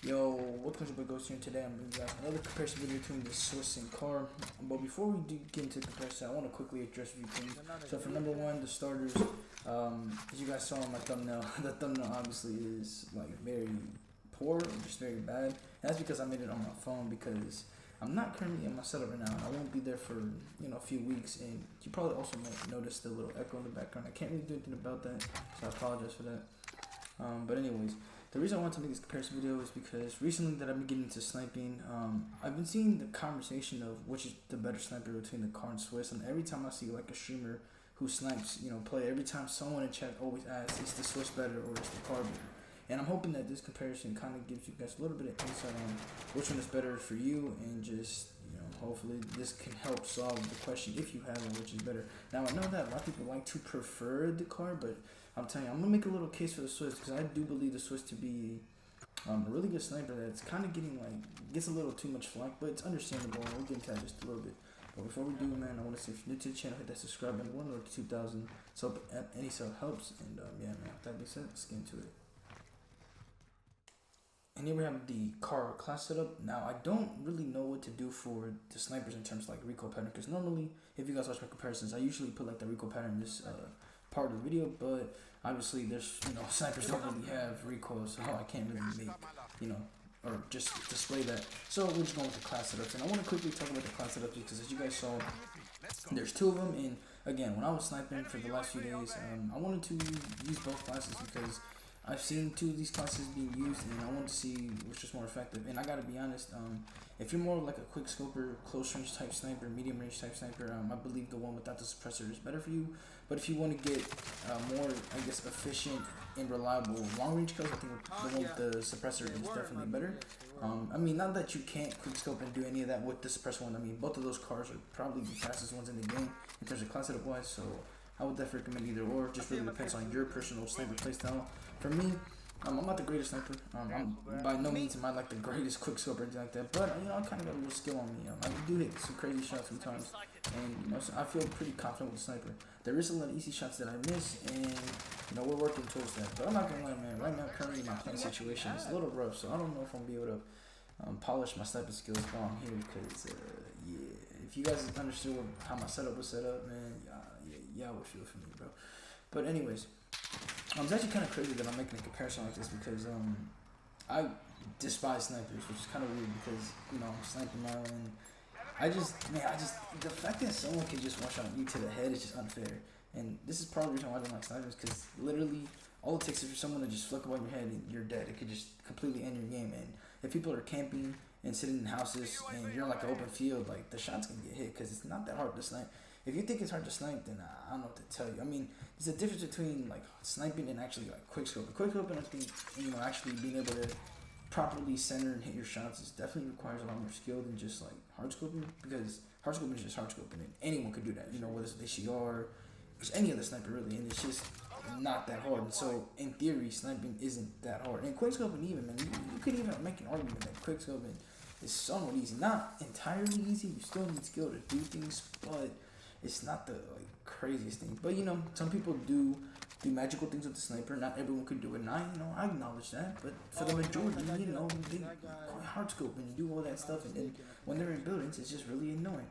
Yo, what's up, Ghost here? Today I'm bringing you guys another comparison video between the Swiss and Car. But before we do get into the comparison, I want to quickly address a few things. So for number one, the starters, as you guys saw in my thumbnail, the thumbnail obviously is like very poor, or just very bad. And that's because I made it on my phone because I'm not currently in my setup right now, and I won't be there for a few weeks. And you probably also might notice the little echo in the background. I can't really do anything about that, so I apologize for that. But anyways, the reason I want to make this comparison video is because recently that I've been getting into sniping, I've been seeing the conversation of which is the better sniper between the Car and Swiss, and every time I see like a streamer who snipes, play, every time someone in chat always asks, is the Swiss better or is the Car better? And I'm hoping that this comparison kind of gives you guys a little bit of insight on which one is better for you, and just, hopefully this can help solve the question if you have one, which is better. Now, I know that a lot of people like to prefer the Car, but I'm telling you, I'm going to make a little case for the Swiss because I do believe the Swiss to be a really good sniper that's kind of gets a little too much flack, but it's understandable, and we'll get into that just a little bit. But before we do, man, I want to say if you're new to the channel, hit that subscribe button. We're on to 2,000, so any sub helps, and yeah, man, with that being said, let's get into it. And here we have the Car class setup. Now, I don't really know what to do for the snipers in terms of like recoil pattern, because normally, if you guys watch my comparisons, I usually put like the recoil pattern in this part of the video, but obviously there's, snipers don't really have recoil, so I can't really make, or just display that. So we're just going with the class setups, and I want to quickly talk about the class setups because as you guys saw, there's two of them, and again, when I was sniping for the last few days, I wanted to use both classes because I've seen two of these classes being used, and I want to see which is more effective. And I gotta be honest, if you're more like a quick scoper, close range type sniper, medium range type sniper, I believe the one without the suppressor is better for you. But if you want to get more, I guess, efficient and reliable long range kills, I think the one with the suppressor is definitely better. I mean, not that you can't quick scope and do any of that with the suppressor one. I mean, both of those cars are probably the fastest ones in the game in terms of class setup wise, so I would definitely recommend either or. Just really depends on your personal sniper playstyle. For me, I'm not the greatest sniper. I'm by no means am I like the greatest quick scope or anything like that. But I kind of got a little skill on me. I do hit some crazy shots sometimes, and so I feel pretty confident with the sniper. There is a lot of easy shots that I miss, and we're working towards that. But I'm not gonna lie, man. Right now, currently my playing situation is a little rough, so I don't know if I'm gonna be able to polish my sniping skills while I'm here. Because yeah, if you guys understood how my setup was set up, man, y'all would feel for me, bro. But anyways, it's actually kind of crazy that I'm making a comparison like this because I despise snipers, which is kind of weird because I'm sniping now, and the fact that someone can just one shot you to the head is just unfair. And this is probably the reason why I don't like snipers, because literally all it takes is for someone to just flick up on your head and you're dead. It could just completely end your game. And if people are camping and sitting in houses and you're in like an open field, like the shot's gonna get hit because it's not that hard to snipe. If you think it's hard to snipe, then I don't know what to tell you. I mean, there's a difference between like sniping and actually like quick scoping. Quick scoping, I think, actually being able to properly center and hit your shots is definitely requires a lot more skill than just like hard scoping, because hard scoping is just hard scoping, and anyone could do that. Whether it's the HCR, just any other sniper really, and it's just not that hard. And so in theory, sniping isn't that hard. And quick scoping even, man, you could even make an argument that quick scoping is somewhat easy. Not entirely easy. You still need skill to do things, but it's not the craziest thing. But some people do magical things with the sniper. Not everyone could do it, and I acknowledge that. But for the majority, they quite hard scope and do all that stuff, and then when they're in buildings, it's just really annoying.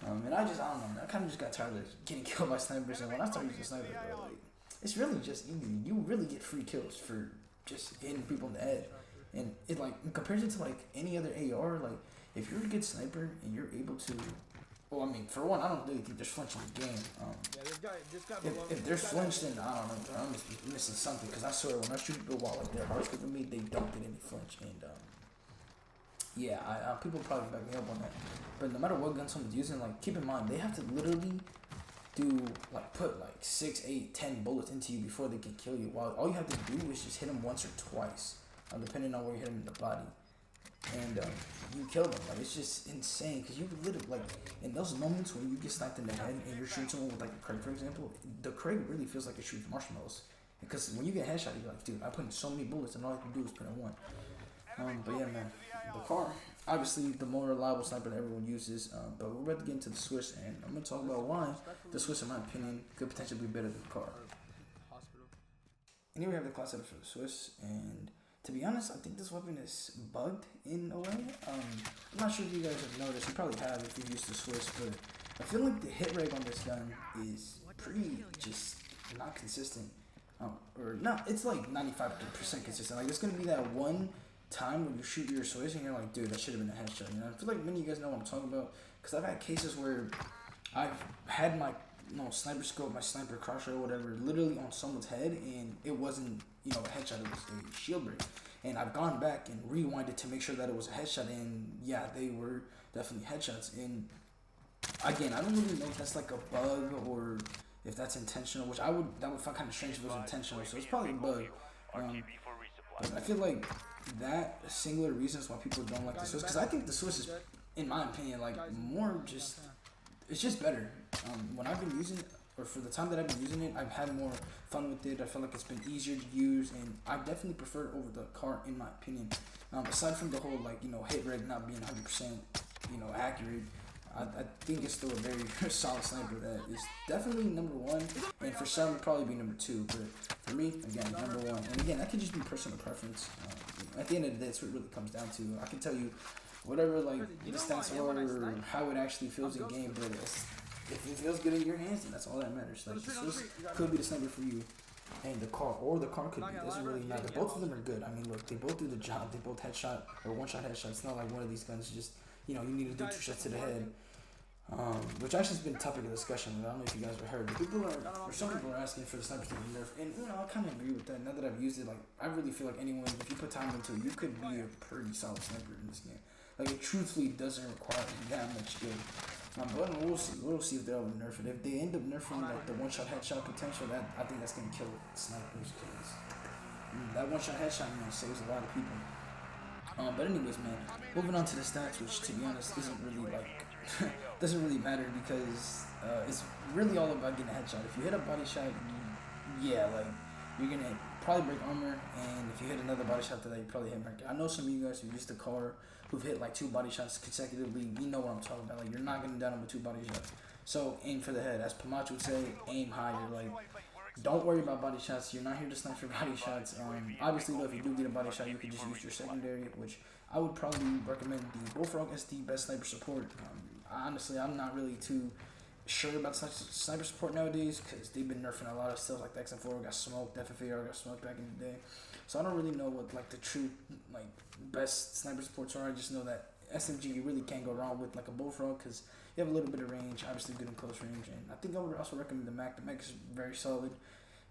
And I don't know, man. I kind of just got tired of getting killed by snipers, and when I started using snipers, bro, it's really just easy. You really get free kills for just hitting people in the head. And it in comparison to any other AR, if you're a good sniper and you're able to, well, I mean, for one, I don't really think there's flinch in the game. If there's flinch, then I don't know, I'm missing something, because I swear when I shoot people while they're hard scoping me, they don't get any flinch. And yeah, people probably back me up on that. But no matter what gun someone's using, keep in mind, they have to literally put 6, 8, 10 bullets into you before they can kill you. While all you have to do is just hit them once or twice, depending on where you hit them in the body, and you kill them. It's just insane, because you literally in those moments when you get sniped in the head and you're shooting someone with a Craig, for example, the Craig really feels like it shoots marshmallows, because when you get a headshot, you're like, dude, I put in so many bullets and all I can do is put in one. But yeah, man, the Car, obviously the more reliable sniper that everyone uses, but we're about to get into the Swiss, and I'm going to talk about why the Swiss, in my opinion, could potentially be better than the Car. And here we have the class setup for the Swiss, and To be honest, I think this weapon is bugged in a way. I'm not sure if you guys have noticed. You probably have if you used the Swiss, but I feel like the hit rate on this gun is pretty just not consistent. Or not, it's like 95% consistent. Like, it's gonna be that one time when you shoot your Swiss and you're like, dude, that should have been a headshot. You know, I feel like many of you guys know what I'm talking about, because I've had cases where I've had my sniper scope, my sniper crosshair or whatever, literally on someone's head, and it wasn't a headshot, it was a shield break. And I've gone back and rewinded to make sure that it was a headshot, and yeah, they were definitely headshots. And again, I don't really know if that's like a bug or if that's intentional, which that would find kind of strange if it was intentional. So it's probably a bug. But I feel like that singular reason is why people don't like the Swiss, because I think the Swiss is, in my opinion, like more just, it's just better. When I've been using it, or for the time that I've been using it, I've had more fun with it. I feel like it's been easier to use, and I definitely prefer it over the Kar, in my opinion. Aside from the whole hit rate not being 100% accurate, I think it's still a very solid sniper that is definitely number one, and for some it'd probably be number two, but for me, again, number one. And again, that could just be personal preference. At the end of the day, that's what it really comes down to. I can tell you whatever the stats are or how it actually feels in game, but if it feels good in your hands, then that's all that matters. Like, this could be the sniper for you, and the Kar could be. It doesn't really matter. Both of them are good. I mean, look, they both do the job. They both headshot or one-shot headshot. It's not like one of these guns just you need to do 2 shots to the head. Which actually has been a topic of discussion. I don't know if you guys have heard. Some people are asking for the sniper to be nerfed, and I kind of agree with that. Now that I've used it, I really feel like anyone, if you put time into it, you could be a pretty solid sniper in this game. Like, it truthfully doesn't require that much skill. But we'll see. We'll see if they'll ever nerf it. If they end up nerfing the one-shot headshot potential, I think that's gonna kill snipers, because that one-shot headshot saves a lot of people. But anyways, man, moving on to the stats, which to be honest isn't really doesn't really matter, because it's really all about getting a headshot. If you hit a body shot, you're gonna probably break armor, and if you hit another body shot to that, you probably hit market. I know some of you guys who used the Kar who've hit 2 body shots consecutively. You know what I'm talking about. You're not gonna down them with 2 body shots. So aim for the head, as Pamacho would say. Aim higher. Don't worry about body shots. You're not here to snipe for body shots. Obviously, though, if you do get a body shot, you can just use your secondary, which I would probably recommend the Bullfrog as the best sniper support. Honestly, I'm not really too sure about sniper support nowadays, because they've been nerfing a lot of stuff. Like the XM4 got smoked, FFAR got smoked back in the day. So I don't really know what the true best sniper supports are. I just know that SMG, you really can't go wrong with a Bullfrog, because you have a little bit of range, obviously good in close range, and I think I would also recommend the Mac. The Mac is very solid,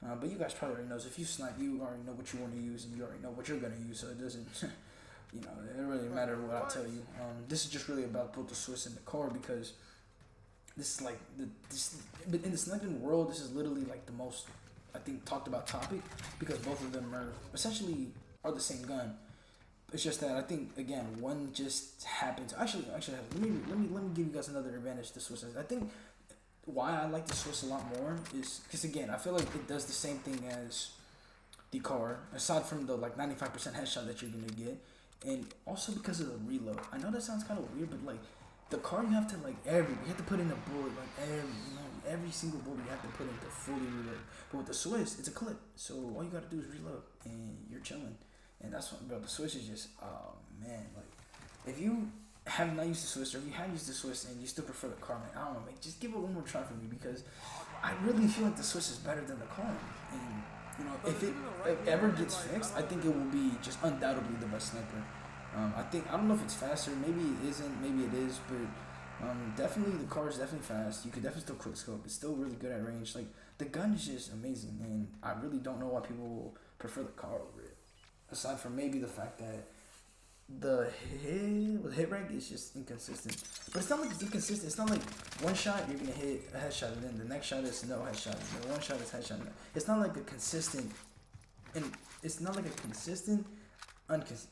but you guys probably already know. If you snipe, you already know what you want to use, and you already know what you're gonna use. So it doesn't, it doesn't really matter what I tell you. This is just really about both the Swiss and the Kar, because this is but in the sniping world, this is literally the most, I think, talked about topic, because both of them are essentially the same gun. It's just that I think, again, one just happens. Actually, let me give you guys another advantage to Swiss. I think why I like the Swiss a lot more is because, again, I feel like it does the same thing as the Kar, aside from the 95% headshot that you're gonna get, and also because of the reload. I know that sounds kind of weird, but the Kar, you have to you have to put in a bullet, every single bullet you have to put in to fully reload. But with the Swiss, it's a clip, so all you gotta do is reload, and you're chilling. And that's what, bro, the Swiss is just, oh man, if you have not used the Swiss, or if you have used the Swiss and you still prefer the Kar, I don't know, just give it one more try for me, because I really feel like the Swiss is better than the Kar. And, if it ever gets fixed, I think it will be just undoubtedly the best sniper. I don't know if it's faster, maybe it isn't, maybe it is, but definitely the Kar is definitely fast. You could definitely still quick scope. It's still really good at range. The gun is just amazing, and I really don't know why people will prefer the Kar over it. Aside from maybe the fact that the hit rate is just inconsistent. But it's not like it's inconsistent. It's not like one shot you're gonna hit a headshot, and then the next shot is no headshot. And one shot is headshot. It's not like a consistent, and it's not like a consistent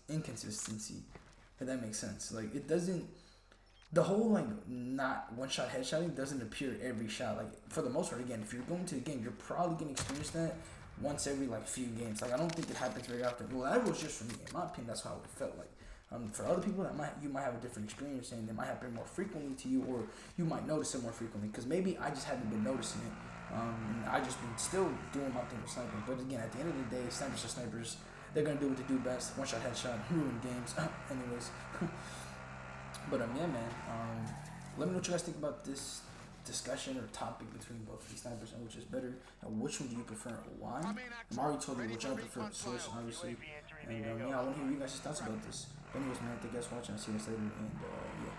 inconsistency. If that makes sense. It doesn't. The whole not one shot headshotting doesn't appear every shot. For the most part, again, if you're going to the game, you're probably gonna experience that once every few games. I don't think it happens very often. Well, that was just for me. In my opinion, that's how it felt like. For other people, you might have a different experience, and it might happen more frequently to you, or you might notice it more frequently, because maybe I just haven't been noticing it. And I just been still doing my thing with sniping. But again, at the end of the day, snipers are snipers. they're gonna do what they do best. One shot, headshot, ruin games. Anyways, but yeah, man. Let me know what you guys think about this discussion or topic between both of these snipers and which is better, and which one do you prefer and why. I'm already told you which I prefer the source, obviously, and yeah, I want to hear you guys' thoughts about this. Anyways, man, thank you guys for watching. I'll see you guys later, and yeah.